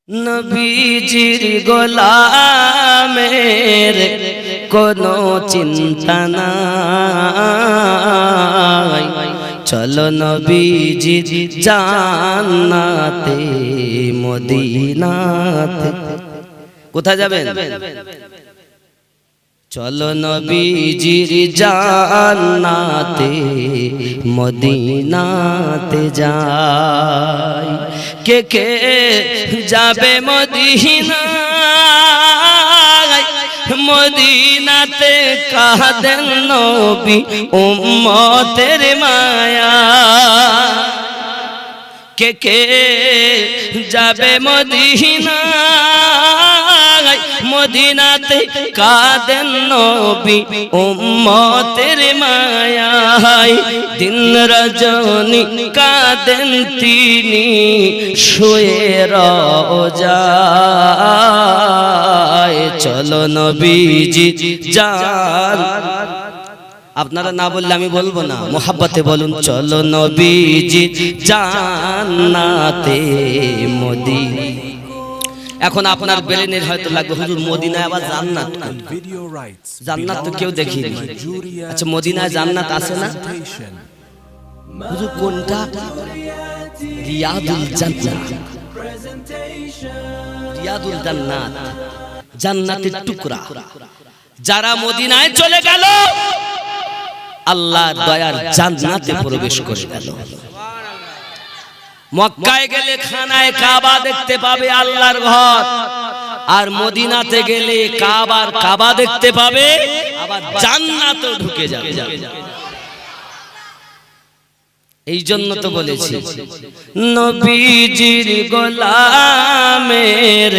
নবীজির গোলামের কোনো চিন্তা নাই, চলো নবীজির জান্নাতে মদিনাতে। কোথায় যাবেন? চলো নবীজির জান্নাতে মদিনাতে যাই। কে কে যাবে মদিনায়? মদিনাতে কাঁদেন নবী উম্মতের মায়া। কে কে যাবে মদিনায়? মদিনাতে কাঁদেন নবী উম্মতের মায়ায়। দিন রজনী কাঁদেন তিনি শুয়ে রোজায়। চলো নবীজি জান। আপনারা না বললে আমি বলবো না, মোহাব্বতে বলুন চলো নবীজি জান্নাতে মদিনা। এখন আপনার ব্রেনের হয়তো লাগবে হুজুর মদিনায় আবার জান্নাত, জান্নাত তো কেউ দেখিনি। আচ্ছা মদিনায় জান্নাত আছে না হুজুর? কোনটা? রিয়াদুল জান্নাত। রিয়াদুল জান্নাত জান্নাতের টুকরা। যারা মদিনায় চলে গেল আল্লাহর দয়ার জান্নাতে প্রবেশ করে গেল। মক্কায় গেলে খানায় কাবা দেখতে পাবে, আল্লাহর ঘর। আর মদিনাতে গেলে কাবার কাবা দেখতে পাবে, আবার জান্নাতেও ঢুকে যাবে। এই জন্য তো বলেছি নবীজির গোলামের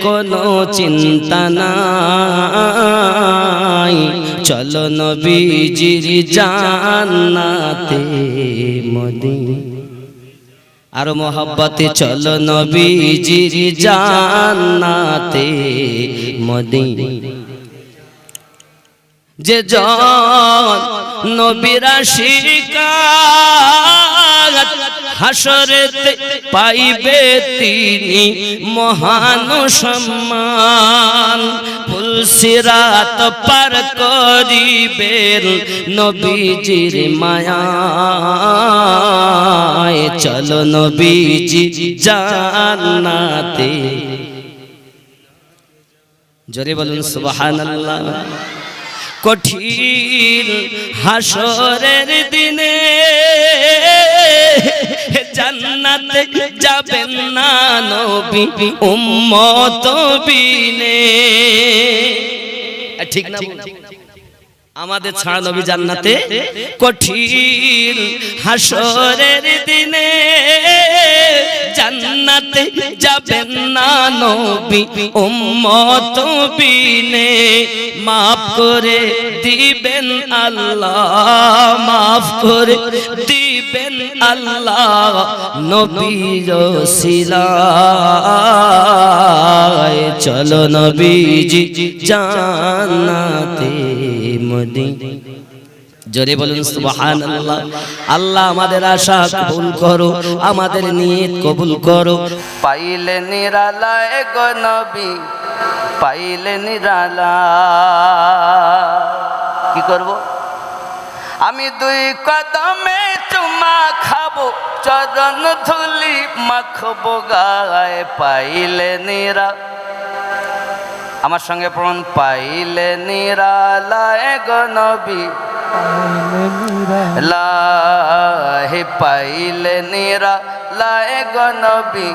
কোনো চিন্তা নাই, চলো নবীজির জান্নাতে মদিনা। আরো মোহাব্বতে চলো নবীজির জান্নাতে মদিনা। যে জন নবীর আশিকাত হাসরেতে পাইবে তিনি মহান সম্মান। পুলসিরাত পার করিবেন নবীজির মায়ায়। চলো নবীজি জান্নাতে। জোরে বলুন সুবহানাল্লাহ। কঠিন হাসরের দিনে জান্নাতে যাবেন না নবী উম্মত বিনে। ঠিক না? আমাদের ছাড়া নবী জান্নাতে। কঠিন হাসরের দিনে জান্নাতে যাবেন না নবী উম্মত বিনে। মাফ করে দিবেন আল্লাহ, মাফ করে দিবেন আল্লাহ নবীর ওসিলায়। চলো নবীজি জান্নাতে মদিনা। জোরে বলুন সুবহানাল্লাহ। আল্লাহ আমাদের আশা কবুল করো, আমাদের নিয়ত কবুল করো। পাইলে নিরালায় গো নবী, পাইলে নিরালা। কি করব? আমি দুই কদমে চুমা খাবো, চরণ ধুলি মাখবো গায়ে। পাইলে নিরা, আমার সঙ্গে পড়ুন, পাইলে নিরালায় গো নবী লাহে। পাইলে নিরালায় গো নবী,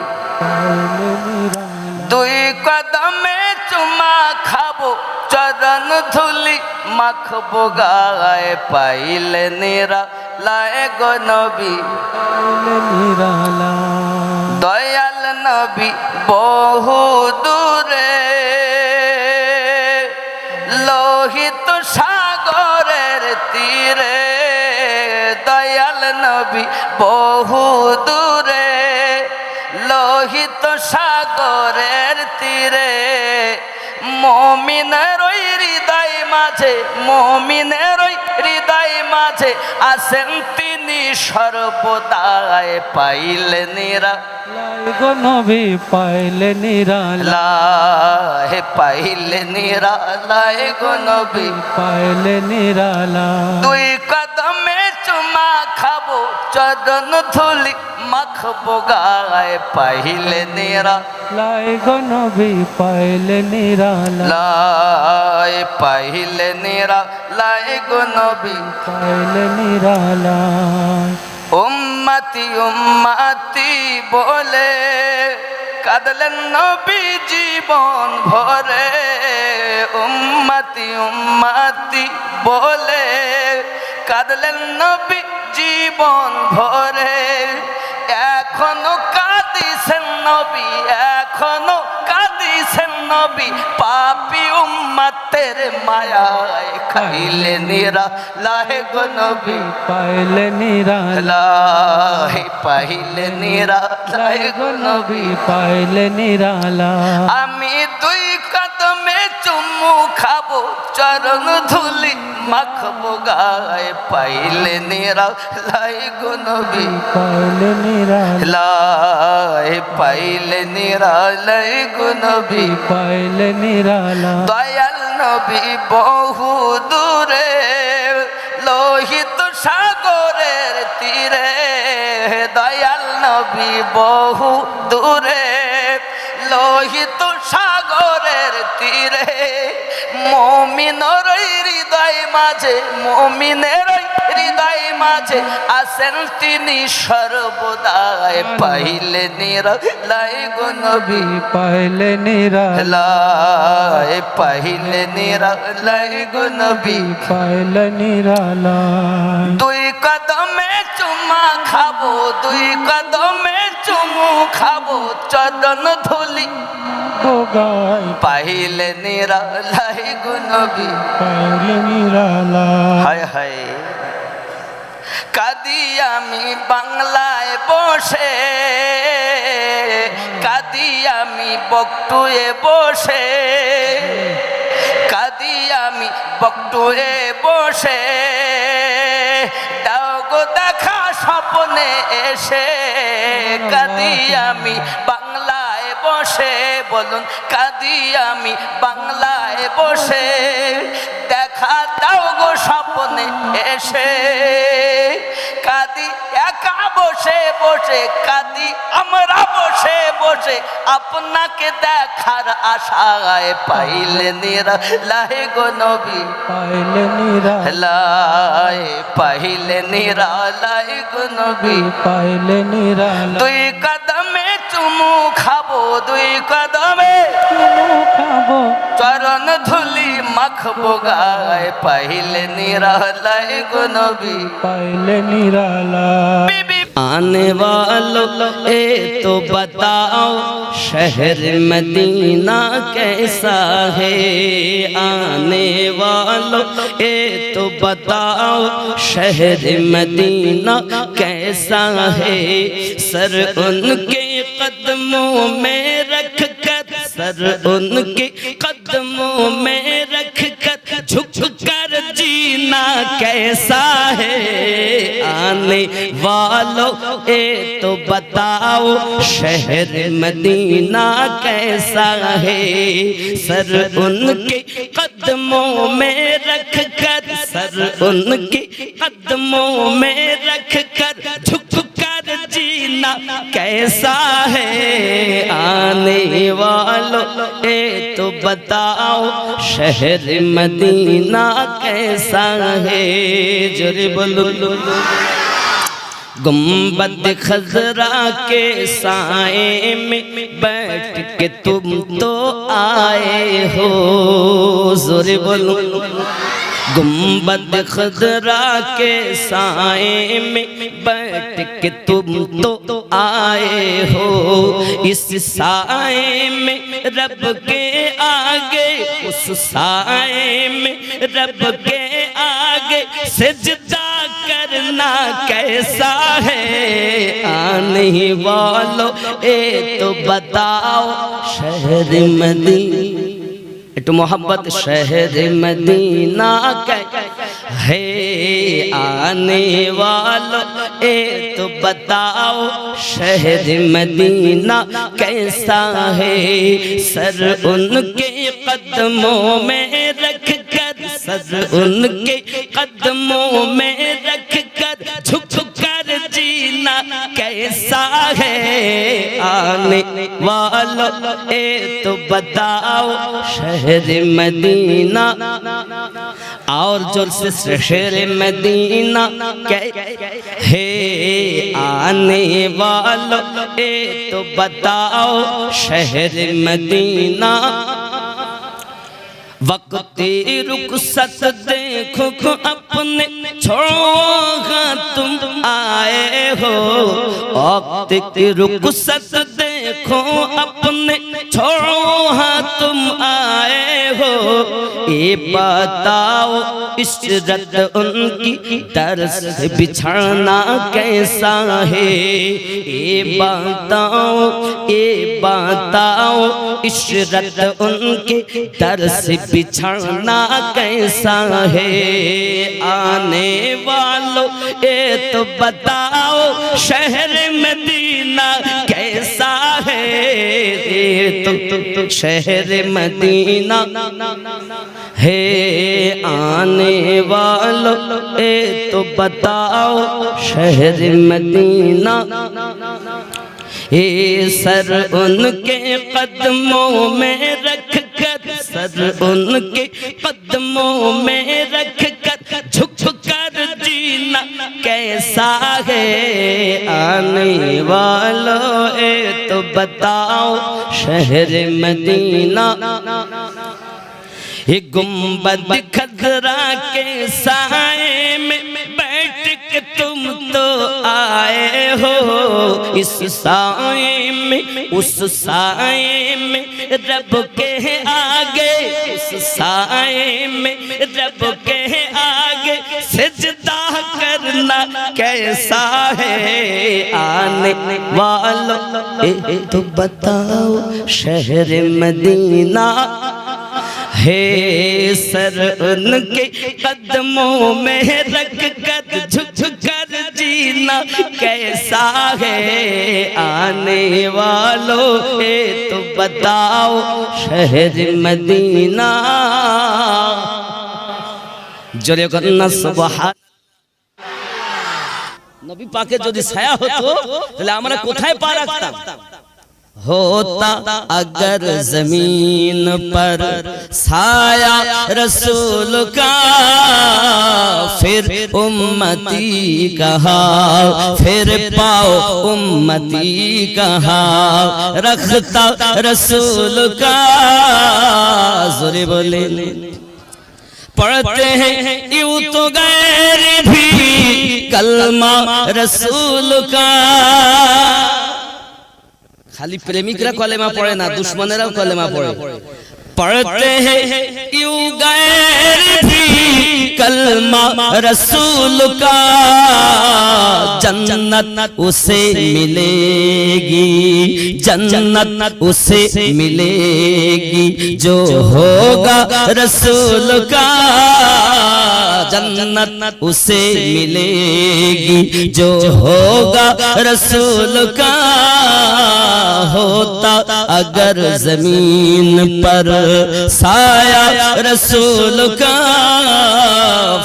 দুই কদমে চুমা খাবো, চরণ ধুলি মাখবো গায়ে। পাইলে নিরালায় গো নবী, দয়াল নবী বহু দূরে, লোহিত সাগরের তীরে। দয়াল নবী বহু দূরে, লোহিত সাগরের তীরে। মুমিনের ওই হৃদয় মাঝে, মুমিনের ওই হৃদয় মাঝে আছেন তিনি সর্বদাই। পাইলে নিরালাই গো নবী পাইলে নিরালাই, পাইলে নিরালাই গো নবী পাইলে নিরালাই। দুই কদমে চুমা খাবো চরণ ধুলি মাখবো গায়ে। পাইলে নিরালাই গো নবী পাইলে নিরালাই, পাইলে নিরালাই গো নবী পাইলে নিরালাই। উম্মতি উম্মতি বলে কাঁদলেন নবী জীবন ভরে। উম্মতি উম্মতি বলে কাঁদলেন নবী জীবন ভরে। এখনো কাঁদিছেন নবী, এখনো কাঁদিছেন নবী পাপী উম্মতের মায়ায়। খাইলে নিরালাই গো নবী পাইলে নিরালাই, পাইলে নিরালাই গো নবী পাইলে নিরালাই। আমি দুই কদমে চুমু খাবো চরণ ধুলি মাখবো গায়ে। পাইলে নিরালাই গো নবী পাইলে নিরালাই, পাইলে নিরালাই গো নবী পাইলে নিরালাই। দয়াল নবী বহু দূরে লোহিত সাগরের তীরে। দয়াল নবী বহু দূরে লোহিত সাগরের তীরে। মুমিনের হৃদয় মাঝে, মুমিনের হৃদয় মাঝে আছেন তিনি সর্বদাই। পাইলে নিরালাই গো নবী পাইলে নিরালাই, পাইলে নিরালাই গো নবী পাইলে নিরালাই। দুই কদমে চুমা খাবো, দুই কদমে চুমু খাবো চরণ ধুলি গায়। পাইলে নিরালাই গো নবী পাইলে নিরালাই। হায় হায় কাঁদি আমি বাংলায় বসে, কাঁদি আমি বকটুয়ে বসে, কাঁদি আমি বকটুয়ে বসে। দাও গো দেখা স্বপ্নে এসে। কাঁদি আমি বাংলায় বসে, বলুন কাঁদি আমি বাংলায় বসে। দেখা দাও গো স্বপ্নে এসে। কাঁদি একা বসে বসে, কাঁদি আমরা বসে বসে আপনাকে দেখার আশায়। পাইলে নিরালাই গো নবী পাইলে নিরালাই, পাইলে নিরালাই গো নবী পাইলে নিরালাই। দুই কদমে চুমু খাবো, দুই কদমে চুমু খাবো চরণ ধুলি মাখবো গায়ে। পাইলে নিরালাই গো নবী पाइले निराला। आने वालों ए तो बताओ शहर मदीना कैसा है। आने वालों ए तो बताओ शहर मदीना कैसा है। सर उनके कदमों में रख कर, सर उनके कदमों में रख कर झुक कर जीना कैसा है। आने वालों ए तो बताओ शहर मदीना कैसा है। सर उनके कदमों में रख कर, सर उनके कदमों में रख कर झुक कर जीना कैसा है। आने वालों ए तो बताओ शहर मदीना कैसा है। जोरे बोलो। गुम्बद खजरा के साए में बैठ के तुम तो आए हो। जोरे बोलो। गुम्बद खजरा के साए में बैठ के तुम तो आए हो। इस साए में रब के आगे, उस साए में रब के आगे सजदा करना कैसा है। आने वालों ए तो बताओ शहर मदीना ایک محبت شہر مدینہ ہے آنے والوں اے تو بتاؤ شہر مدینہ کیسا ہے سر ان کے قدموں میں رکھ کر سر ان کے قدموں میں رکھ کر جھک کر جینا کیسا ہے آنے والوں اے تو بتاؤ شہر مدینہ اور جور سے شہر مدینہ ہے آنے والوں اے تو بتاؤ شہر مدینہ وقت رخصت دیکھو اپنے چھوڑو تم آئے ہو وقت رخصت دیکھو اپنے چھوڑو تم آئے ہو یہ بتاؤ عشرت ان کی در سے بچھڑنا کیسا ہے یہ بتاؤ عشرت ان کے در سے بچھڑنا کیسا ہے آنے والوں اے تو بتاؤ شہر مدینہ کیسا ہے تو شہر مدینہ ہے آنے والوں اے تو بتاؤ شہر مدینہ اے سر ان کے قدموں میں رکھ کر سر ان کے قدموں میں رکھ کر جھک کر جینا کیسا ہے آنے والوں اے تو بتاؤ شہر مدینہ یہ گنبد خضرا کے سائے میں بیٹھ کے تم تو آئے ہو اس سائے میں اس سائے میں رب کے آگے اس سائے میں رب کے آگے سجدہ کرنا کیسا ہے آنے والوں تو بتاؤ شہر مدینہ ہے سر ان کے قدموں میں رکھ کر جھک کر جینا کیسا ہے آنے والوں اے تو بتاؤ شہر مدینہ جوڑے کرنا سبحان নবী পাকে যদি ছায়া হতো তাহলে আমরা কোথায় পা রাখতাম ہوتا اگر زمین پر سایہ رسول کا پھر امتی کہا پھر پاؤ امتی کہا رکھتا رسول کا ذرے بولے پڑھتے ہیں یوں تو غیر بھی کلمہ رسول کا খালি প্রেমিকরা কলেমা পড়ে না দুশমনেরাও কলেমা পড়ে پڑھتے ہیں یوں غیر بھی کلمہ رسول کا جنت اسے ملے گی جنت اسے ملے گی جو ہوگا رسول کا جنت اسے ملے گی جو ہوگا رسول کا ہوتا اگر زمین پر سایہ رسول کا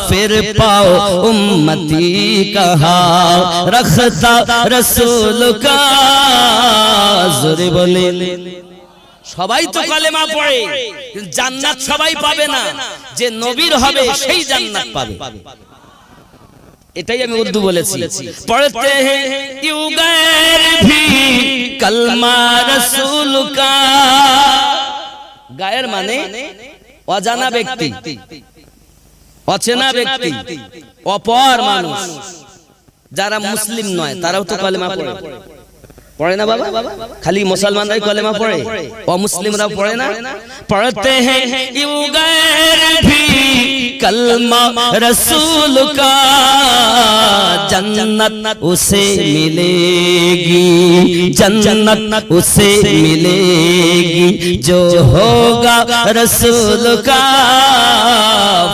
پھر پاؤ امتی کہا رکھتا رسول کا ذرے بولے সবাই তো কালেমা পড়ে জান্নাত সবাই পাবে না যে নবীর হবে সেই জান্নাত পাবে এটাই আমি উর্দু বলেছি পড়তে हैं यूं गैर भी कलमा रसूल का গায়ের মানে অজানা ব্যক্তি অচেনা ব্যক্তি অপর মানুষ যারা মুসলিম নয় তারাও তো কালেমা পড়ে পড়ে না বাবা খালি মুসলমানরাই কালেমা পড়ে অমুসলিমরা পড়ে না পড়তে हैं यूं गैर भी کلمہ رسول کا جنت اسے ملے گی، جنت اسے ملے گی جو ہوگا رسول کا،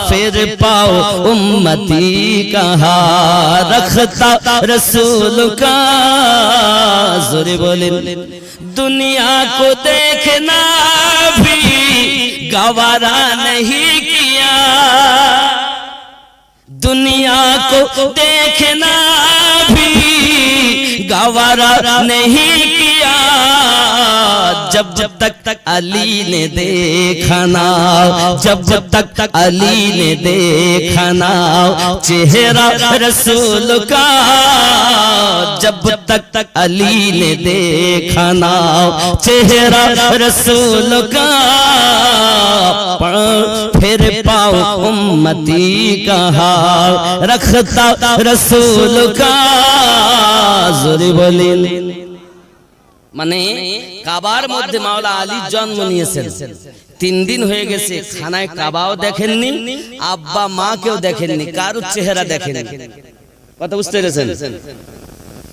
پھر پاؤ امتی کہاں رکھتا رسول کا۔ زورے بولے دنیا کو دیکھنا بھی گوارا نہیں کیا، دنیا کو دیکھنا بھی گوارا نہیں کیا، جب تک علی نے دیکھا نا، جب تک علی نے دیکھا نا چہرہ رسول کا، جب تک علی نے دیکھا نا چہرہ رسول کا، پھر پاؤ امتی کہاں رکھتا رسول کا۔ زوری بولیں মানে কাবার মধ্যে মাওলা আলী জন্ম নিয়েছেন, 3 দিন হয়ে গেছে, খানায় কাবাও দেখেননি, আব্বা মাকেও দেখেননি, কারো চেহারা দেখেননি। কথা বুঝতে পেরেছেন?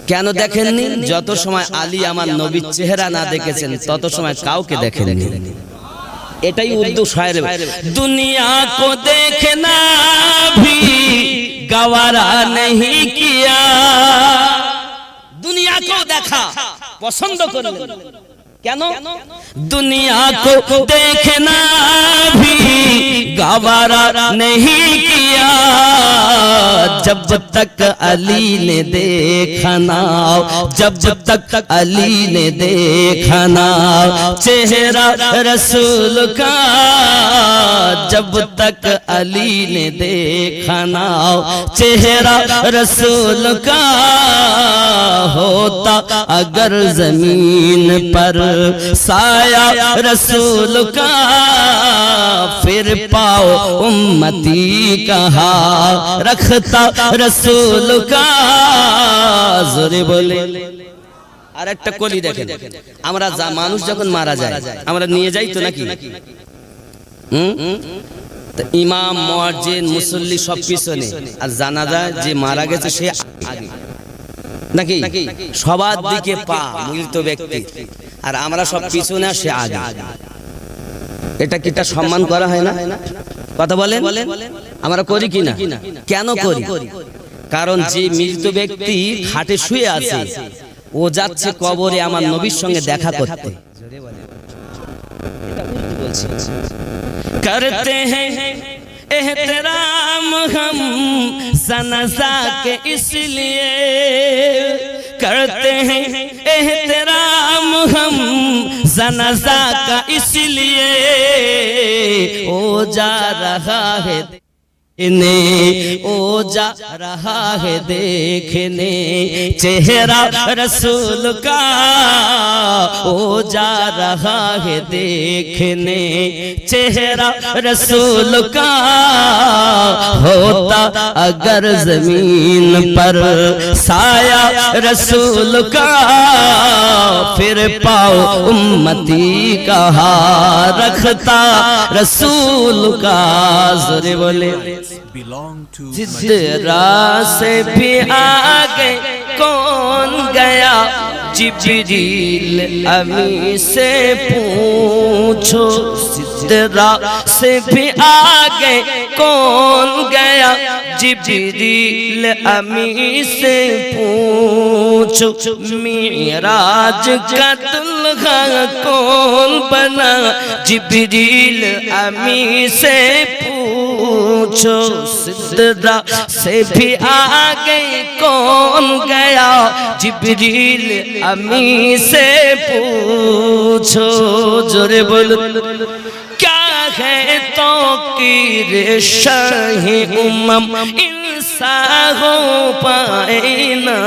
কেন দেখেননি? যত সময় আলী আমার নবীর চেহারা না দেখেছেন তত সময় কাউকে দেখেননি। এটাই উর্দু শায়ের। দুনিয়া কো দেখনা ভি গওয়ারা नहीं किया, দুনিয়া কো দেখা পছন্দ করলেন কেন? দুনিয়া কো দেখনা ভি গওয়ারা नहीं किया, जब तक अली ने देखा ना, जब तक अली ने देखा ना चेहरा रसूल का, जब तक अली ने देखा ना चेहरा रसूल का, होता अगर जमीन पर साया रसूल का, फिर पाओ उम्मती कहाँ रखता रसूल का। जोरे बोले আর একটা কলি দেখেন, আমরা মানুষ যখন মারা যায় আমরা নিয়ে যাই তো নাকি, ইমাম মুয়াজ্জিন মুসল্লি সব পিছনে, আর জানাজা যে মারা গেছে সে আগে নাকি, সবার দিকে পা মৃত ব্যক্তি, আর আমরা সব পিছনে সে আগে। এটা কিটা সম্মান করা হয় না? কথা বলেন আমরা করি কি না? কেন করি? কারণ যে মৃত ব্যক্তি খাটে শুয়ে আছে ও যাচ্ছে কবরে আমার নবীর সঙ্গে দেখা করতে। করতে हैं एहतराम हम सनसा के इसलिए, करते हैं एहतराम हम सनसा का इसलिए, ओ जा रहा है ओ जा रहा है देखने चेहरा रसूल का, ओ जा रहा है देखने चेहरा रसूल का, होता अगर जमीन पर साया रसूल का, फिर पाओ उम्मती कहाँ रखता रसूल का। ज़ोरे बोले जिद्रा से भी आगे कौन गया, जिब्रील अमी से पूछो, जिद्रा से भी आगे कौन गया, जिब्रील अमी से पूछो, मिराज का दुल्हा कौन बना, जिब्रील अमी से पूछो, सिद्रा से भी आगे कौन गया, जिब्रील अमी से पूछो। जोरे बोलो क्या है तो की शाही उम्मम इंसा हो पाए ना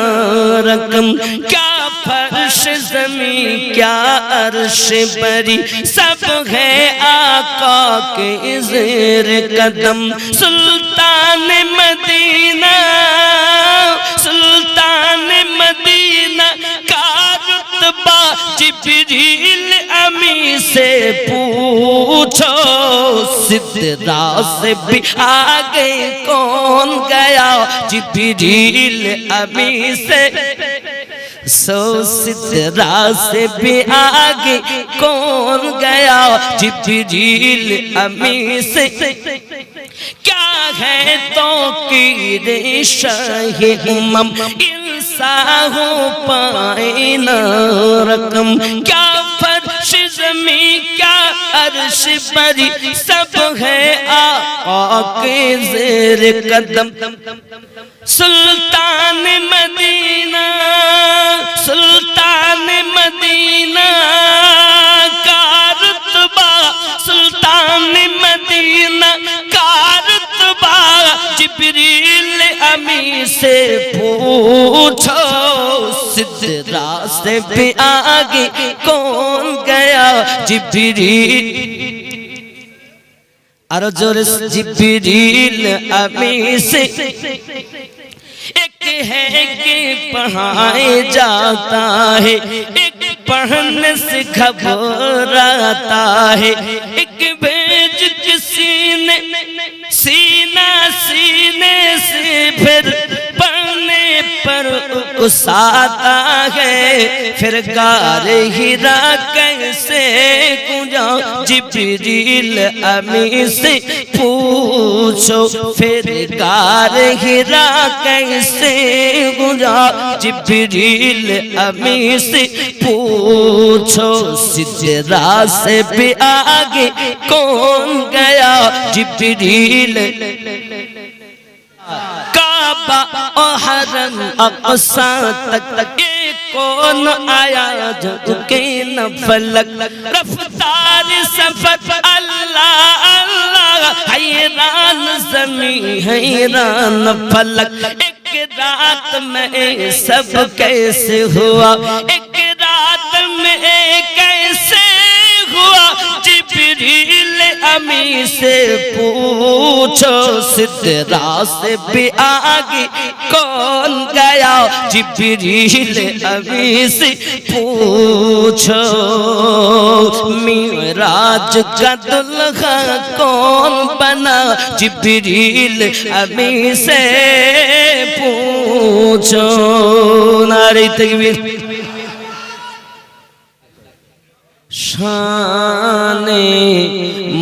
रकम, क्या फर्श ज़मीं क्या अर्श बरी सब है आका के ज़ेर कदम, सुल्तान मदीना सुल्तान मदीना का रुतबा जिब्रील अमी से पूछो, सिदरा से भी आगे कौन गया जिब्रील अमी से सो सिदरा से भी आगे कौन गया जिब्रील अमी से क्या है तो की शाही उम्म इंसान हो पाए न रकम क्या फर्श ज़मी क्या अर्श परी सब है आका के ज़ेर कदम सुल्तान मदीना का रुतबा सुल्तान मदीना का रुतबा जिब्रील अमी से पूछो सिदरा से भी आगे कौन गया जिब्रील अरो जोर जिब्रील अमी से एक है कि पढ़ाए जाता है एक पढ़ने से घबराता है एक भेज किसी ने सीना सीने से फिर पढ़ने पर उसाता है फिर गार हिरा कैसे गुंजा जिब्रील अमी से पूछो फिर गार हिरा कैसे गुंजा जिब्रील अमी से पूछो सिदरा से भी आगे कौन गया जिब्रील काबा और हरम अक़सा तक ये कौन आया जो के न फलक रफ्तार सफर अल्लाह अल्लाह हैरान ज़मीं हैरान फलक एक रात में सब कैसे हुआ एक रात में कैसे हुआ जिब्रील अमी से पूछो सिदरा से भी आगे कौन गया जिब्रील अमी से पूछो मिराज का दुल्हा कौन बना जिब्रील अमी से पूछो नारे तकबीर शाने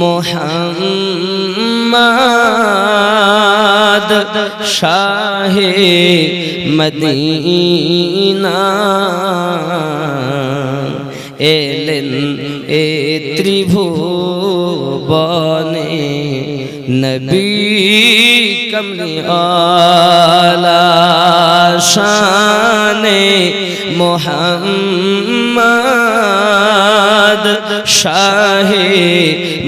मोहम्मद शाहे मदीना एलन ए त्रिभुवने नबी कमली आला शाने मोहम्मद शाहे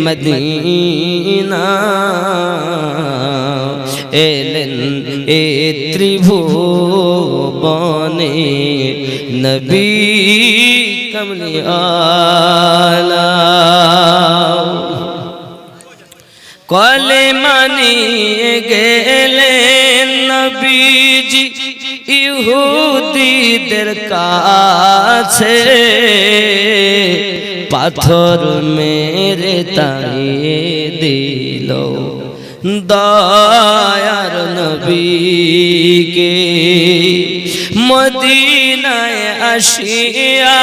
मदीना एलन ए त्रिभुवने नबी कमली आला कले मानिए गेले नबीजी ইহুদিদের কাছে পাথর মেরে তাড়িয়ে দিল দয়ার নবীকে মদিনায় আসিয়া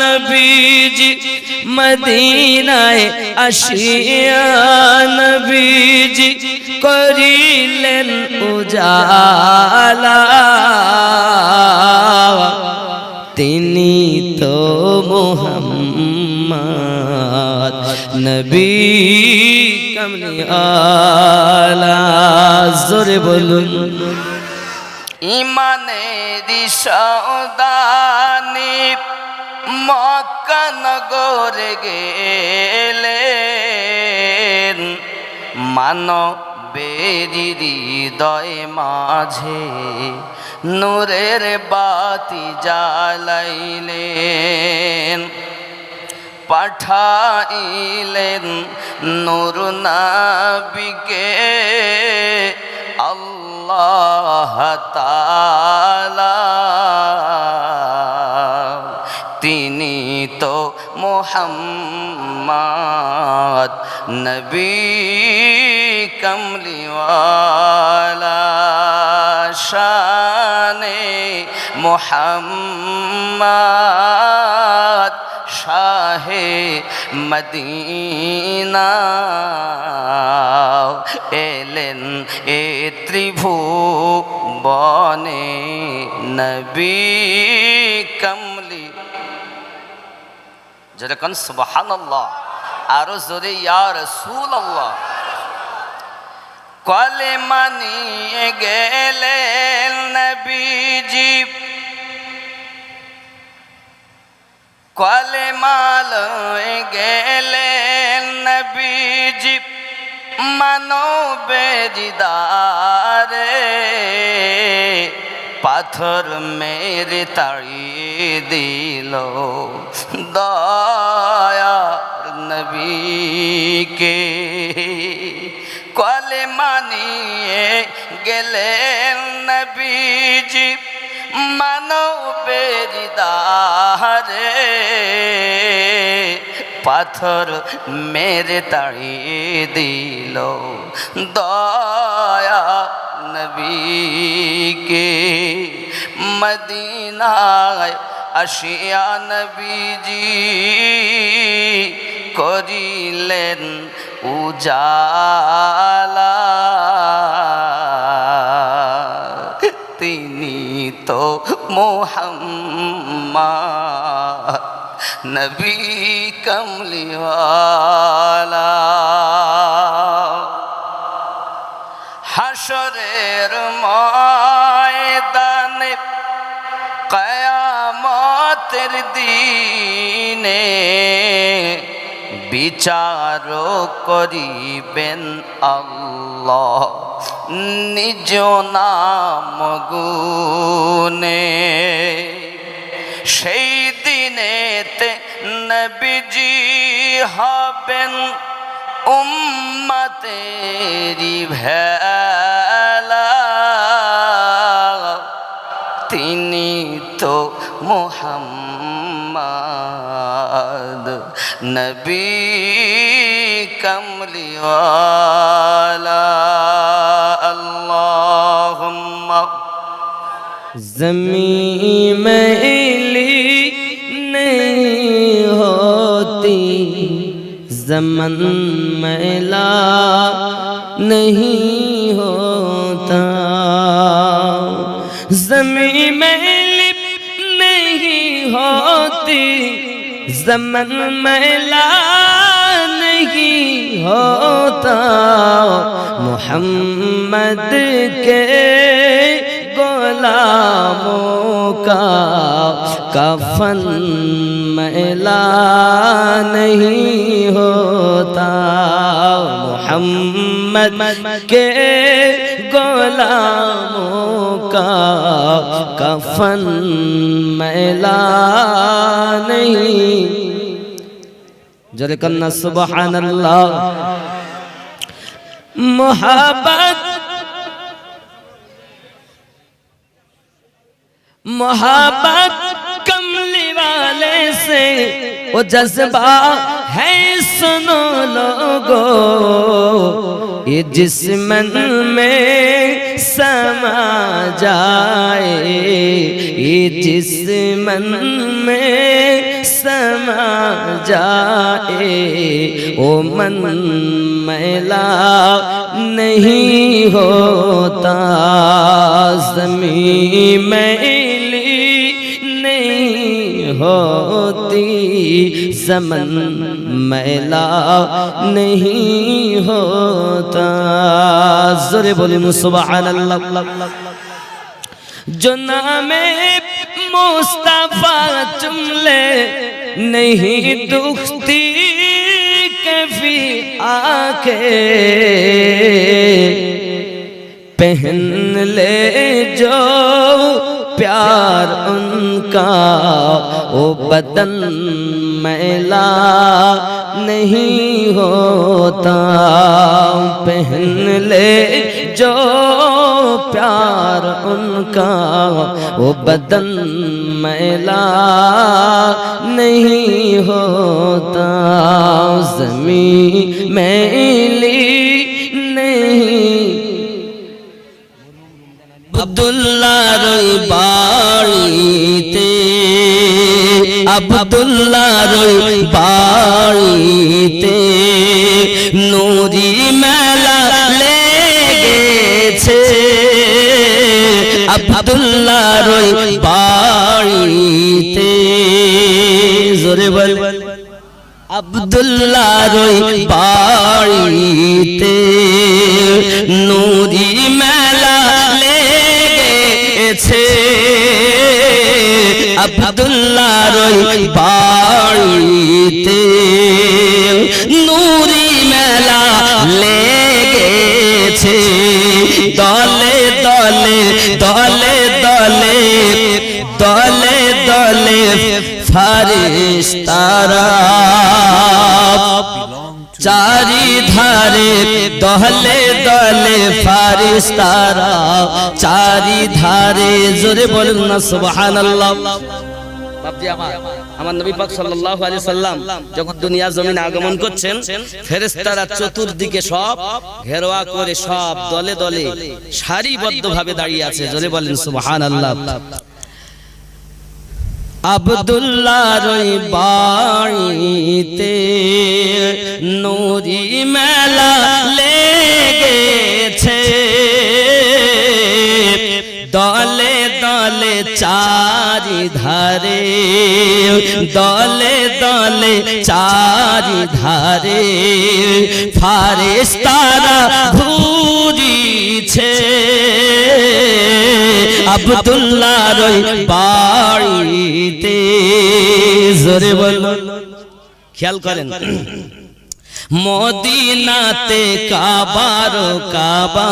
নবীজি মদিনায় আসিয়া নবীজি করিলেন উজালা তিনি তো মুহাম্মদ নবী কমলি আলা জোরে বলুন ইমানের সওদানি মক্কা নগরে গেলেন মানবের হৃদয় মাঝে নূরের বাতি জ্বালাইলেন পাঠাইলেন নূর নবীকে আল্লাহ তাআলা তিনি তো মুহাম্মদ मोहम्मद नबी कमली वाला शाने मोहम्मद शाहे मदीना एलेन ए त्रिभुवने नबी कमली যেরকম সুবহানাল্লাহ আরো জোরে ইয়া রাসূলুল্লাহ কলেমা নিয়ে গেলেন নবীজি কলেমা লয়ে গেলেন নবীজি মানবের দিদারে পাথর মেরে তাড়িয়ে দিল দয়ার নবীকে কলেমা নিয়ে গেলেন নবীজি মানবের দিদারে পাথর মেরে তাড়িয়ে দিল দয়া নবীকে মদিনায় আসিয়া নবীজি করিলেন উজালা তিনি তো মুহাম্মদ নবী কমলিওয়ালা হাশরের ময়দানে কিয়ামতের দিনে বিচার করিবেন আল্লাহ নিজ নাম গুনে সেই দিনেতে নবীজি হবেন উম্মতেরি ভেলা তিনি তো মুহাম্মদ নবী কমলিওয়ালা আল্লাহুম্মা ज़मीं मैली नहीं होती ज़मन मैला नहीं होता ज़मीं मैली नहीं होती ज़मन मैला नहीं होता मोहम्मद के गुलामों का कफन मैला नहीं होता मोहम्मद के गुलामों का कफन मैला नहीं जरे कन्ना सुबहानल्लाह मोहब्बत मोहब्बत कमली वाले से वो जज्बा है सुनो लोगो ये जिस्मन में समा जाए ये जिस्मन में समा जाए ओ मन मैला नहीं होता ज़मीं मैली नहीं होती ज़मन मैला नहीं होता ज़ोरे बोलिए सुबहानल्लाह जो नामे मुस्तफा चुमले नहीं दुखती कभी आके पहन ले जो प्यार उनका वो बदन मैला नहीं होता पहन ले जो प्यार और उनका वो बदन मैला नहीं होता, ज़मीं मैली नहीं। আব্দুল্লাহর ওই বাড়িতে, আব্দুল্লাহর ওই বাড়িতে নূরি মেলা লেগেছে, আব্দুল্লাহর ওই বাড়িতে। জোরে বল, আব্দুল্লাহর ওই বাড়িতে নূরি মেলা লেগেছে, আব্দুল্লাহর ওই বাড়িতে নূরি মেলা লেগেছে। দলে দলে দলে দলে দলে দলে ফারিস্তারা চারিধারে, দলে দলে ফারিস্তারা চারিধারে। জোরে বলুন না সুবহানাল্লাহ। বাপজি আমার নবী পাক সাল্লাল্লাহু আলাইহি সাল্লাম যখন দুনিয়া জমিনে আগমন করছেন, ফেরেশতারা চতুর্দিকে সব ঘেরোয়া করে সব দলে দলে সারিবদ্ধভাবে দাঁড়িয়ে আছে। জোরে বলেন সুবহানাল্লাহ। আব্দুল্লাহর ওই বাড়িতে নূরি মেলা লেগেছে, দলে দলে চারিধারে, দলে দলে চারিধারে ফারিস্তারা ঘুরিছে, আব্দুল্লাহর ওই বাড়িতে। জোরে বলো, খেয়াল করেন মদিনাতে কাবার কাবা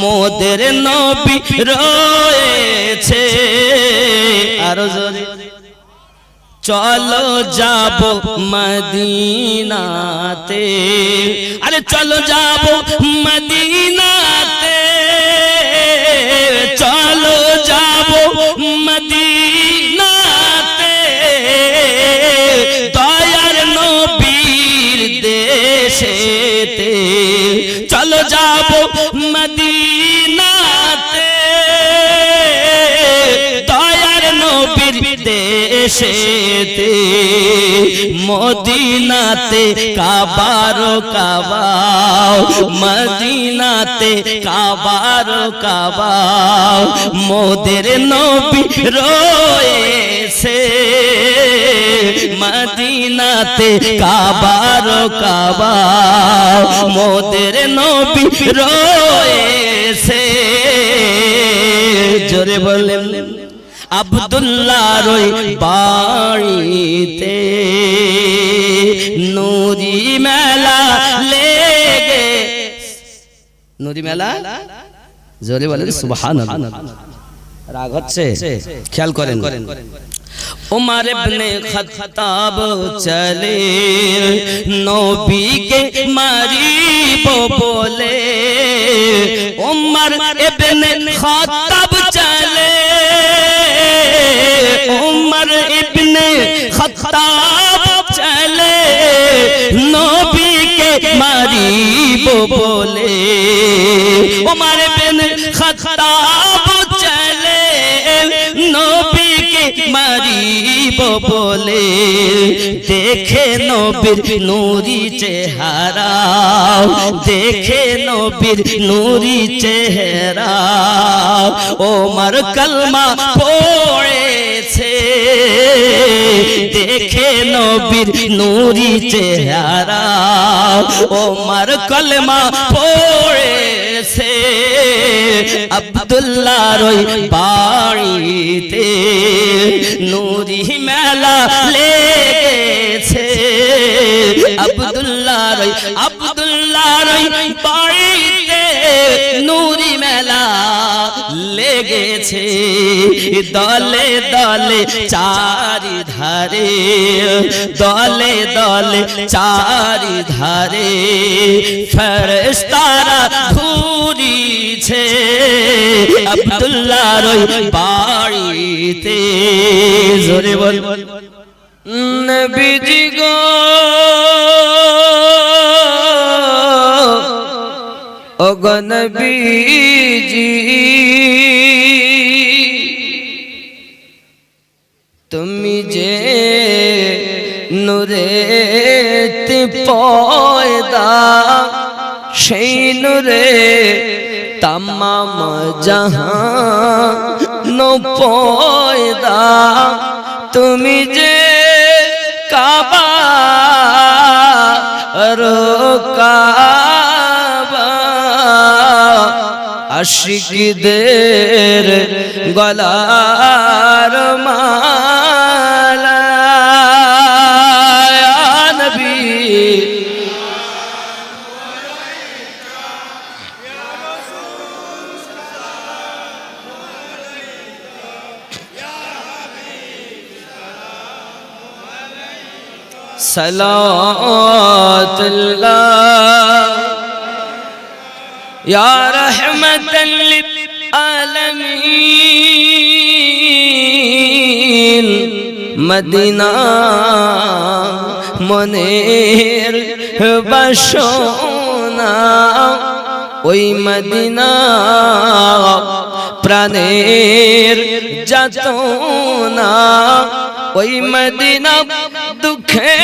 মোদের নবী রয়েছে। আরো জোরে, চলো যাব মদিনাতে, আরে চলো যাব মদিনাতে, চলো যাব মদিনাতে, দয়ার নবীর দেশেতে। চলো যাব মদিনাতে, দয়ার নবীর দেশেতে। মদিনাতে কাবার কাবা, মদিনাতে কাবার কাবা মোদের নবী রয়েছে, মদিনাতে কাবার কাবা মোদের নবী রয়েছে। জোরে বলেন, আব্দুল্লাহর ওই বাড়িতে নূরি মেলা লেগে, নূরি মেলা। জোরে বলেন সুবহানাল্লাহ। রাগ হচ্ছে, খেয়াল করেন। উমর ইবনে খাত্তাব চলে নবীকে মারিব বলে, উমর ইবনে খাত্তাব চলে, উমর ইবনে খাত্তাব চলে নবীকে মারিব বলে, উমর ইবনে খাত্তাব চলে নবীকে মারিব বলে। দেখে নবীর নূরি চেহারা, দেখে নবীর নূরি চেহারা, ওমর কলমা পড়েছে। দেখে নবীর নূরি চেহারা, ওমর কলমা পড়েছে। আব্দুল্লাহর ওই বাড়িতে নূরি মেলা লেগেছে, আব্দুল্লাহর ওই বাড়িতে নূরি মেলা লেগেছে। দলে দলে চারিধারে, দলে দলে চারিধারে ফেরেশতারা ঘুরি পিছে আব্দুল্লাহর ওই বাড়িতে জোরে বল নবীজি গো ওগো নবীজি তুমি যে নূরেতে পয়দা সেই নূরে তামাম জাহান পয়দা তুমি যে কাবা কাবা আশিকদের গলার মালা ইয়া নবী সালাতুল্লাহ ইয়া রাহমাতাল লিল আলামিন মদিনা মনের বাসনা ওই মদিনা প্রাণের যাতনা ওই মদিনা দুঃখে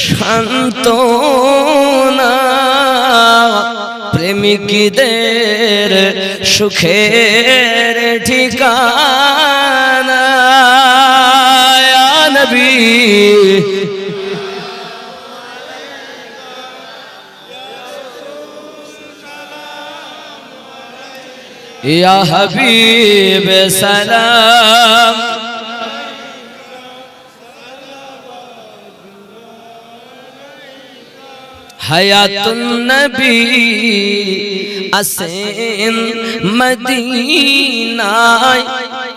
সান্ত্বনা প্রেমিকদের সুখের ঠিকানা ইয়া নবী ইয়া হাবিব সালাম হায়াতুন নবী আসেন মদিনায়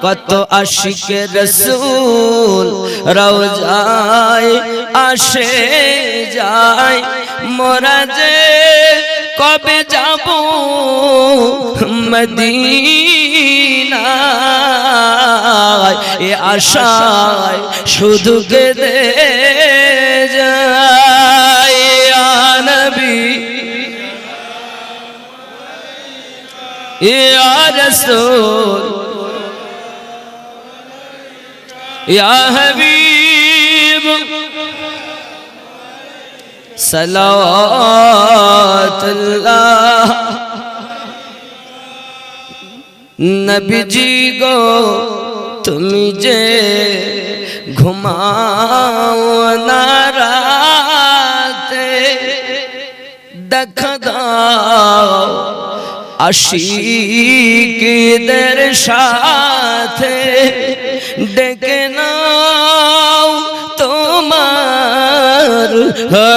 কত আশিক রাসূল রওজায় আসে যায় মোরা যে কবে যাব মদিনায় এ আশায় শুধু কেঁদে যায় ইয়া নবী ইয়া রাসূল ইয়া হাবিব সালাওয়াতুল্লাহ নবীজি গো তুমি যে ঘুমাও না রাতে দেখা দাও আশিকদের সাথে ডেকে নাও তোমার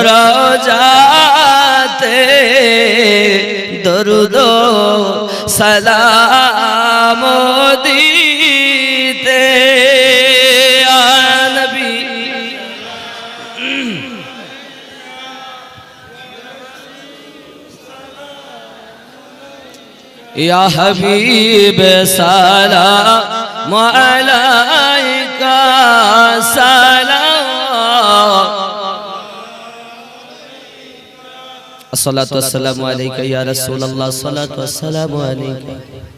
রওজাতে দরুদ সালাম দিতে ইয়া নবী ইয়া হাবিব সালাম আলাইকা সালাম আসসালাতু ওয়াসসালামু আলাইকা ইয়া রাসূলুল্লাহ সাল্লাল্লাহু আলাইহি ওয়া সাল্লাম